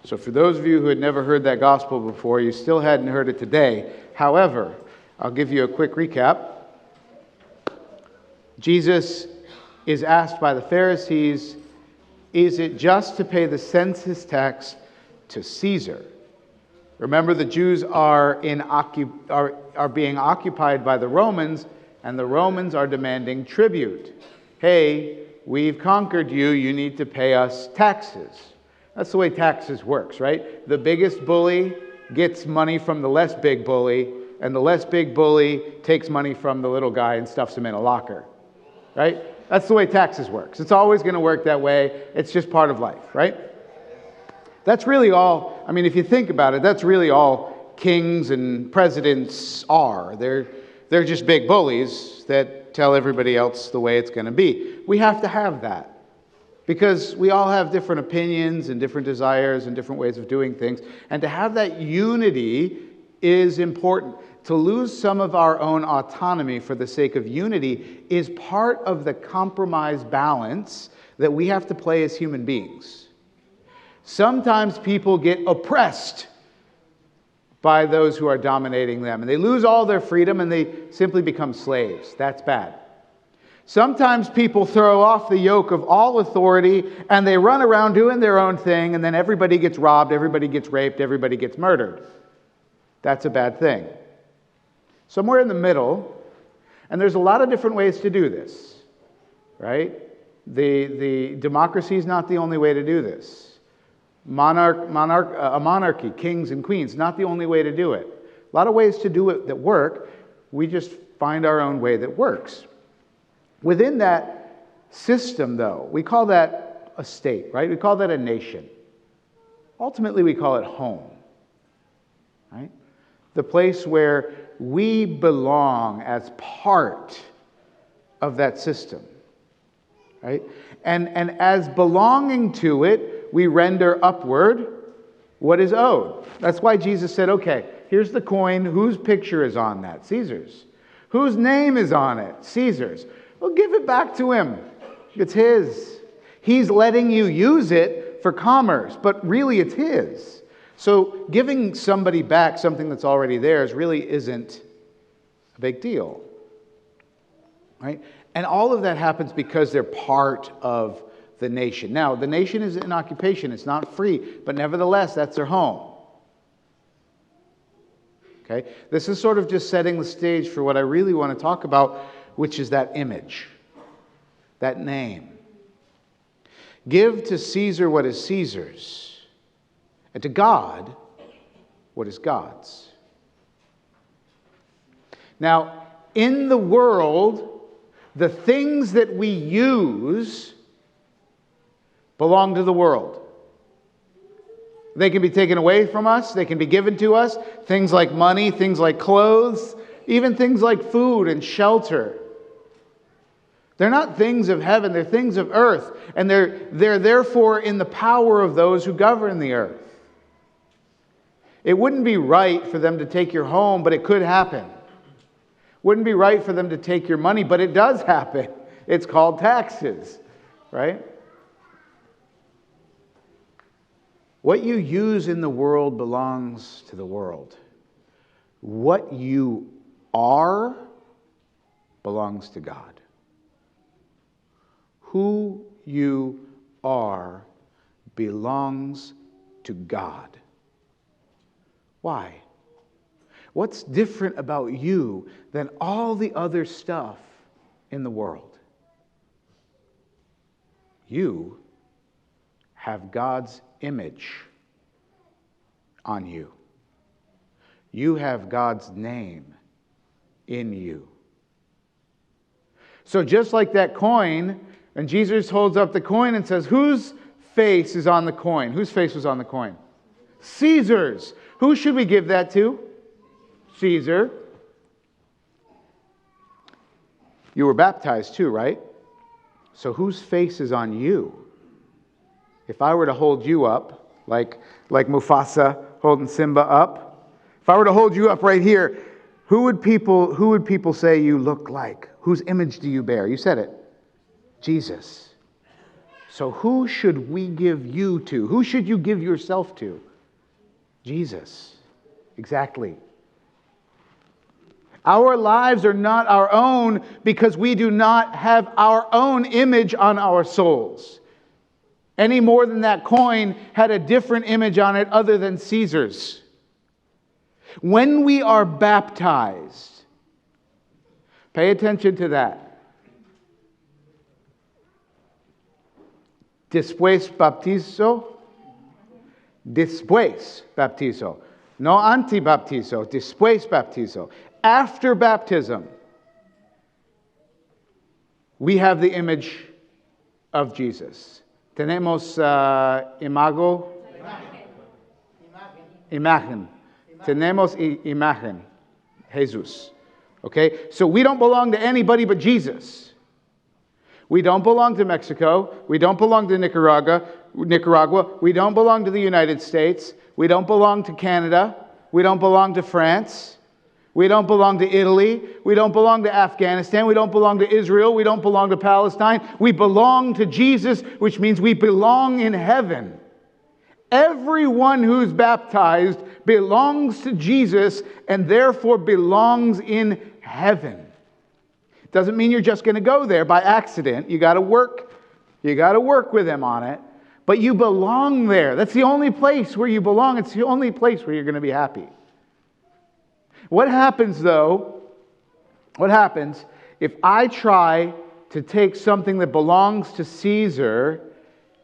So for those of you who had never heard that gospel before, you still hadn't heard it today. However, I'll give you a quick recap. Jesus is asked by the Pharisees, is it just to pay the census tax to Caesar? Remember, the Jews are being occupied by the Romans, and the Romans are demanding tribute. Hey, we've conquered you, you need to pay us taxes. That's the way taxes works, right? The biggest bully gets money from the less big bully, and the less big bully takes money from the little guy and stuffs him in a locker, right? That's the way taxes works. It's always going to work that way. It's just part of life, right? That's really all, I mean, if you think about it, that's really all kings and presidents are. They're just big bullies that tell everybody else the way it's going to be. We have to have that because we all have different opinions and different desires and different ways of doing things. And to have that unity is important. To lose some of our own autonomy for the sake of unity is part of the compromise balance that we have to play as human beings. Sometimes people get oppressed by those who are dominating them, and they lose all their freedom and they simply become slaves. That's bad. Sometimes people throw off the yoke of all authority and they run around doing their own thing, and then everybody gets robbed, everybody gets raped, everybody gets murdered. That's a bad thing. Somewhere in the middle, and there's a lot of different ways to do this, right? The democracy is not the only way to do this. A monarchy, kings and queens, not the only way to do it. A lot of ways to do it that work. We just find our own way that works. Within that system, though, we call that a state, right? We call that a nation. Ultimately, we call it home, right? The place where we belong as part of that system, right? And as belonging to it, we render upward what is owed. That's why Jesus said, okay, here's the coin. Whose picture is on that? Caesar's. Whose name is on it? Caesar's. Well, give it back to him. It's his. He's letting you use it for commerce, but really it's his. So giving somebody back something that's already theirs really isn't a big deal, right? And all of that happens because they're part of the nation. Now, the nation is an occupation. It's not free, but nevertheless, that's their home. Okay? This is sort of just setting the stage for what I really want to talk about, which is that image, that name. Give to Caesar what is Caesar's, and to God what is God's. Now, in the world, the things that we use belong to the world. They can be taken away from us. They can be given to us. Things like money, things like clothes, even things like food and shelter. They're not things of heaven. They're things of earth. And they're therefore in the power of those who govern the earth. It wouldn't be right for them to take your home, but it could happen. Wouldn't be right for them to take your money, but it does happen. It's called taxes, right? What you use in the world belongs to the world. What you are belongs to God. Who you are belongs to God. Why? What's different about you than all the other stuff in the world? You have God's image on you. You have God's name in you. So just like that coin, and Jesus holds up the coin and says, whose face is on the coin? Whose face was on the coin? Caesar's. Who should we give that to? Caesar. You were baptized too, right? So whose face is on you? If I were to hold you up, like Mufasa holding Simba up, if I were to hold you up right here, who would people say you look like? Whose image do you bear? You said it. Jesus. So who should we give you to? Who should you give yourself to? Jesus. Exactly. Our lives are not our own because we do not have our own image on our souls. Any more than that coin had a different image on it other than Caesar's. When we are baptized, pay attention to that. Después baptizo. Después baptizo. No antibaptizo. Después baptizo. After baptism, we have the image of Jesus. Tenemos imago. Imagen. Tenemos imagen. Jesus. Okay? So we don't belong to anybody but Jesus. We don't belong to Mexico. We don't belong to Nicaragua. We don't belong to the United States. We don't belong to Canada. We don't belong to France. We don't belong to Italy. We don't belong to Afghanistan. We don't belong to Israel. We don't belong to Palestine. We belong to Jesus, which means we belong in heaven. Everyone who's baptized belongs to Jesus and therefore belongs in heaven. Doesn't mean you're just going to go there by accident. You got to work with him on it. But you belong there. That's the only place where you belong. It's the only place where you're going to be happy. What happens, though? What happens if I try to take something that belongs to Caesar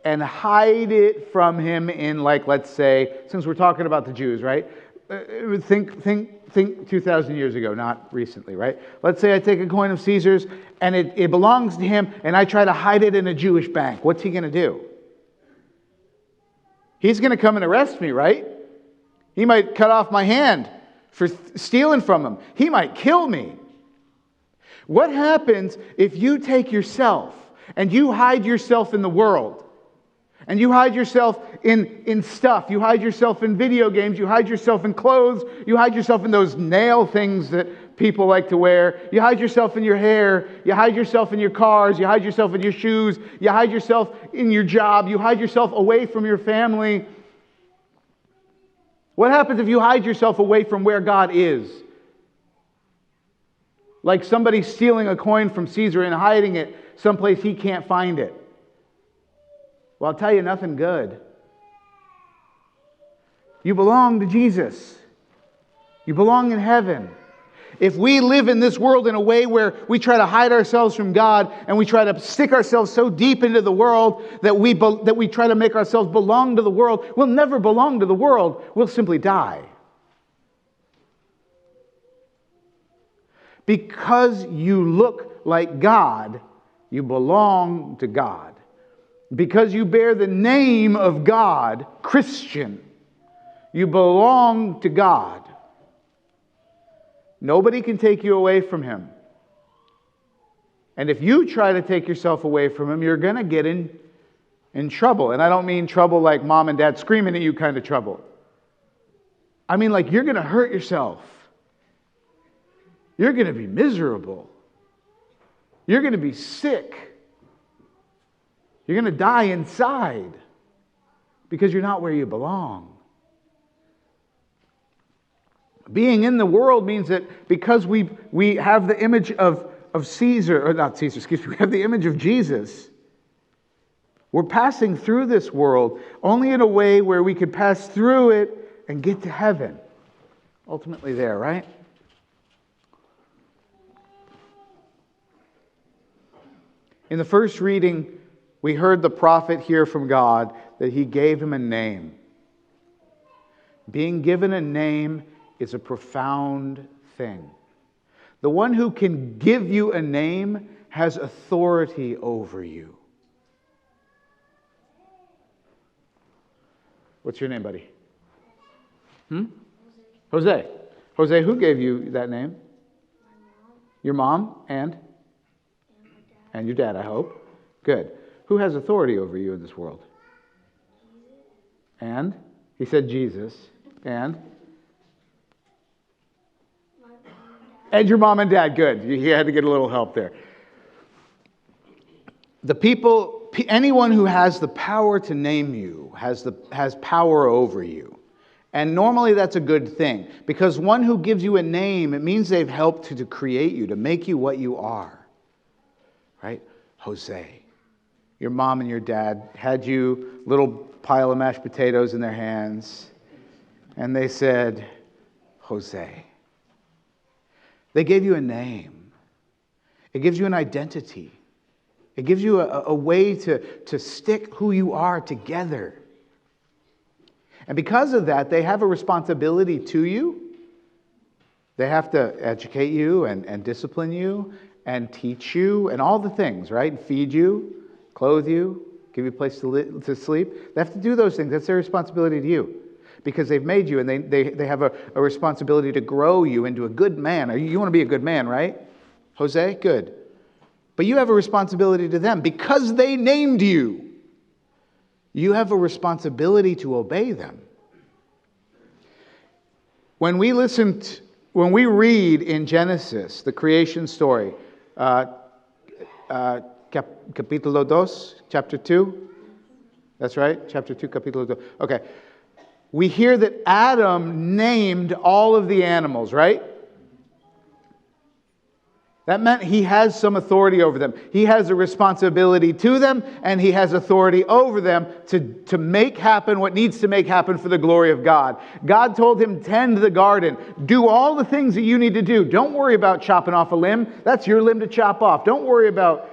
and hide it from him in, like, let's say, since we're talking about the Jews, right? Think 2,000 years ago, not recently, right? Let's say I take a coin of Caesar's and it belongs to him and I try to hide it in a Jewish bank. What's he going to do? He's going to come and arrest me, right? He might cut off my hand for stealing from him. He might kill me. What happens if you take yourself and you hide yourself in the world? And you hide yourself in stuff. You hide yourself in video games. You hide yourself in clothes. You hide yourself in those nail things that people like to wear. You hide yourself in your hair. You hide yourself in your cars. You hide yourself in your shoes. You hide yourself in your job. You hide yourself away from your family. What happens if you hide yourself away from where God is? Like somebody stealing a coin from Caesar and hiding it someplace he can't find it. Well, I'll tell you, nothing good. You belong to Jesus. You belong in heaven. If we live in this world in a way where we try to hide ourselves from God and we try to stick ourselves so deep into the world that we try to make ourselves belong to the world, we'll never belong to the world. We'll simply die. Because you look like God, you belong to God. Because you bear the name of God, Christian, you belong to God. Nobody can take you away from Him. And if you try to take yourself away from Him, you're going to get in trouble. And I don't mean trouble like mom and dad screaming at you kind of trouble. I mean like you're going to hurt yourself. You're going to be miserable. You're going to be sick. You're going to die inside because you're not where you belong. Being in the world means that because we have the image of Caesar, or not Caesar, excuse me, we have the image of Jesus, we're passing through this world only in a way where we could pass through it and get to heaven. Ultimately there, right? In the first reading, we heard the prophet hear from God that He gave him a name. Being given a name is a profound thing. The one who can give you a name has authority over you. What's your name, buddy? Jose. Jose, who gave you that name? My mom. Your mom and? And my dad. And your dad, I hope. Good. Who has authority over you in this world? Jesus. And? He said Jesus. And? My mom and dad. And your mom and dad. Good. He had to get a little help there. The people Anyone who has the power to name you has power over you. And normally that's a good thing, because one who gives you a name, it means they've helped to create you, to make you what you are. Right? Jose. Your mom and your dad had you, little pile of mashed potatoes in their hands, and they said, Jose. They gave you a name. It gives you an identity. It gives you a way to stick who you are together. And because of that, they have a responsibility to you. They have to educate you and discipline you and teach you and all the things, right? And feed you, clothe you, give you a place to sleep. They have to do those things. That's their responsibility to you, because they've made you, and they have a responsibility to grow you into a good man. You want to be a good man, right? Jose? Good. But you have a responsibility to them because they named you. You have a responsibility to obey them. When we read in Genesis, the creation story, capítulo 2, chapter 2, that's right, chapter 2, capítulo 2. Okay. We hear that Adam named all of the animals, right? That meant he has some authority over them. He has a responsibility to them, and he has authority over them to make happen what needs to make happen for the glory of God. God told him, tend the garden. Do all the things that you need to do. Don't worry about chopping off a limb. That's your limb to chop off. Don't worry about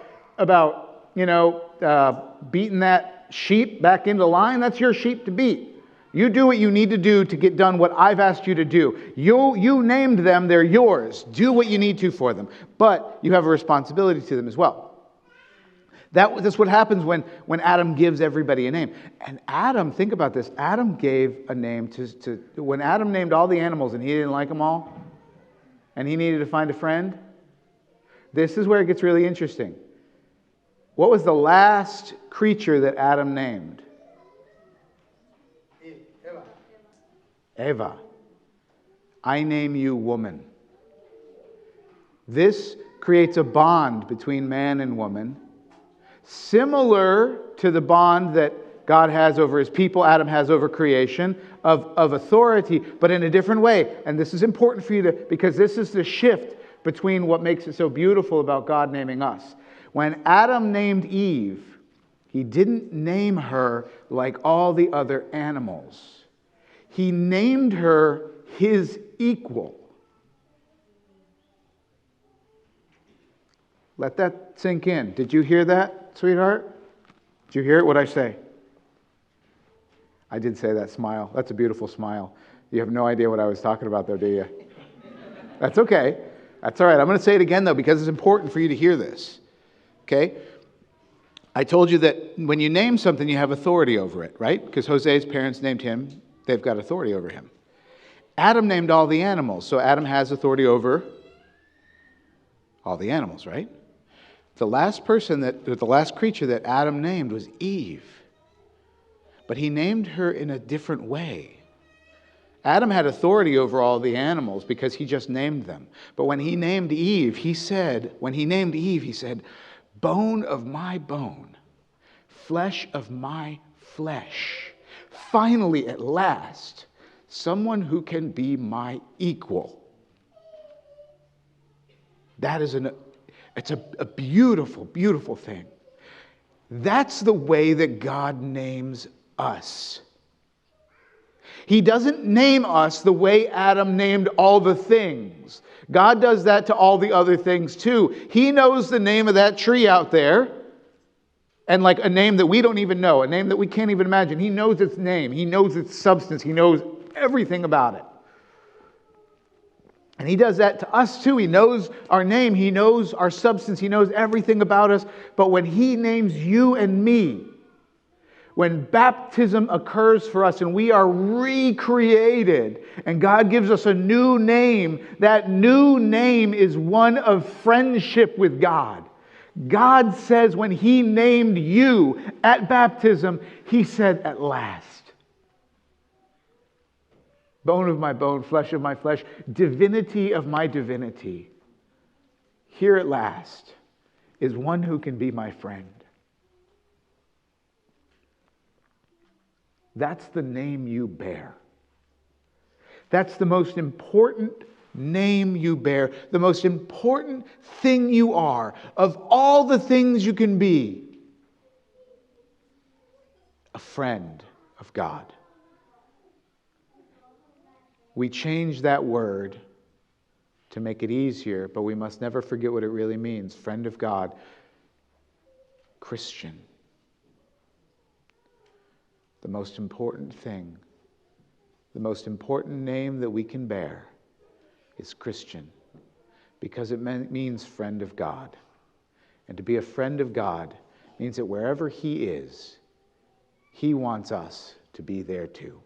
beating that sheep back into line. That's your sheep to beat. You do what you need to do to get done what I've asked you to do. You named them, they're yours. Do what you need to for them. But you have a responsibility to them as well. That's what happens when Adam gives everybody a name. And Adam, think about this, Adam gave a name to when Adam named all the animals and he didn't like them all, and he needed to find a friend, this is where it gets really interesting. What was the last creature that Adam named? Eva. I name you woman. This creates a bond between man and woman, similar to the bond that God has over his people, Adam has over creation, of authority, but in a different way. And this is important for you because this is the shift between what makes it so beautiful about God naming us. When Adam named Eve, he didn't name her like all the other animals. He named her his equal. Let that sink in. Did you hear that, sweetheart? Did you hear it? What'd I say? I did say that. Smile. That's a beautiful smile. You have no idea what I was talking about, though, do you? That's okay. That's all right. I'm going to say it again, though, because it's important for you to hear this. Okay? I told you that when you name something, you have authority over it, right? Because Jose's parents named him. They've got authority over him. Adam named all the animals, so Adam has authority over all the animals, right? The last creature that Adam named was Eve. But he named her in a different way. Adam had authority over all the animals because he just named them. But when he named Eve, he said, bone of my bone, flesh of my flesh. Finally, at last, someone who can be my equal. It's a beautiful, beautiful thing. That's the way that God names us. He doesn't name us the way Adam named all the things. God does that to all the other things too. He knows the name of that tree out there. And like a name that we don't even know, a name that we can't even imagine. He knows its name. He knows its substance. He knows everything about it. And he does that to us too. He knows our name. He knows our substance. He knows everything about us. But when he names you and me, when baptism occurs for us and we are recreated and God gives us a new name, that new name is one of friendship with God. God says when he named you at baptism, he said, at last. Bone of my bone, flesh of my flesh, divinity of my divinity. Here at last is one who can be my friend. That's the name you bear. That's the most important name you bear, the most important thing you are, of all the things you can be. A friend of God. We change that word to make it easier, but we must never forget what it really means. Friend of God, Christian. The most important thing, the most important name that we can bear is Christian, because it means friend of God. And to be a friend of God means that wherever He is, He wants us to be there too.